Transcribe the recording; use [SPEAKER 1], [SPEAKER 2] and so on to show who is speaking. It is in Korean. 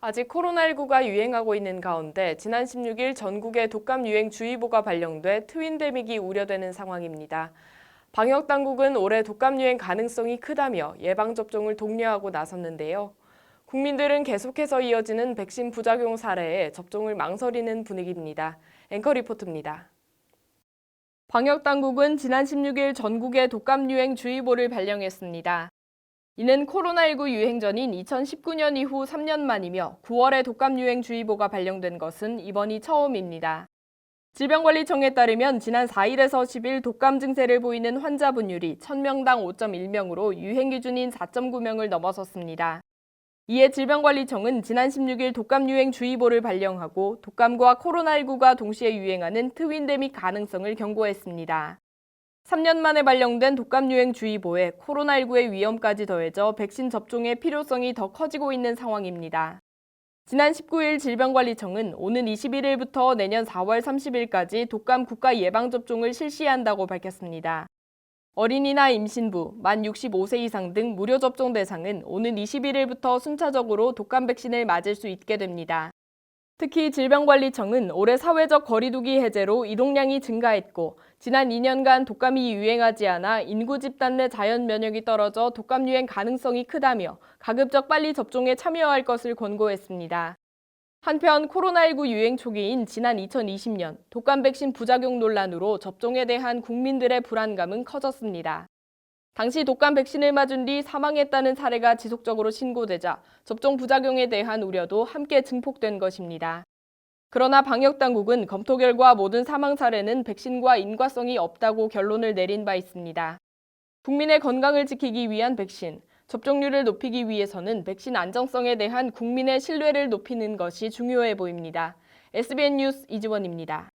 [SPEAKER 1] 아직 코로나19가 유행하고 있는 가운데 지난 16일 전국에 독감 유행주의보가 발령돼 트윈데믹이 우려되는 상황입니다. 방역당국은 올해 독감 유행 가능성이 크다며 예방접종을 독려하고 나섰는데요. 국민들은 계속해서 이어지는 백신 부작용 사례에 접종을 망설이는 분위기입니다. 앵커 리포트입니다. 방역당국은 지난 16일 전국에 독감 유행주의보를 발령했습니다. 이는 코로나19 유행 전인 2019년 이후 3년 만이며 9월에 독감 유행주의보가 발령된 것은 이번이 처음입니다. 질병관리청에 따르면 지난 4일에서 10일 독감 증세를 보이는 환자 분율이 1000명당 5.1명으로 유행 기준인 4.9명을 넘어섰습니다. 이에 질병관리청은 지난 16일 독감 유행주의보를 발령하고 독감과 코로나19가 동시에 유행하는 트윈데믹 가능성을 경고했습니다. 3년 만에 발령된 독감 유행주의보에 코로나19의 위험까지 더해져 백신 접종의 필요성이 더 커지고 있는 상황입니다. 지난 19일 질병관리청은 오는 21일부터 내년 4월 30일까지 독감 국가 예방접종을 실시한다고 밝혔습니다. 어린이나 임신부, 만 65세 이상 등 무료 접종 대상은 오는 21일부터 순차적으로 독감 백신을 맞을 수 있게 됩니다. 특히 질병관리청은 올해 사회적 거리두기 해제로 이동량이 증가했고 지난 2년간 독감이 유행하지 않아 인구 집단 내 자연 면역이 떨어져 독감 유행 가능성이 크다며 가급적 빨리 접종에 참여할 것을 권고했습니다. 한편 코로나19 유행 초기인 지난 2020년 독감 백신 부작용 논란으로 접종에 대한 국민들의 불안감은 커졌습니다. 당시 독감 백신을 맞은 뒤 사망했다는 사례가 지속적으로 신고되자 접종 부작용에 대한 우려도 함께 증폭된 것입니다. 그러나 방역당국은 검토 결과 모든 사망 사례는 백신과 인과성이 없다고 결론을 내린 바 있습니다. 국민의 건강을 지키기 위한 백신, 접종률을 높이기 위해서는 백신 안정성에 대한 국민의 신뢰를 높이는 것이 중요해 보입니다. SBN 뉴스 이지원입니다.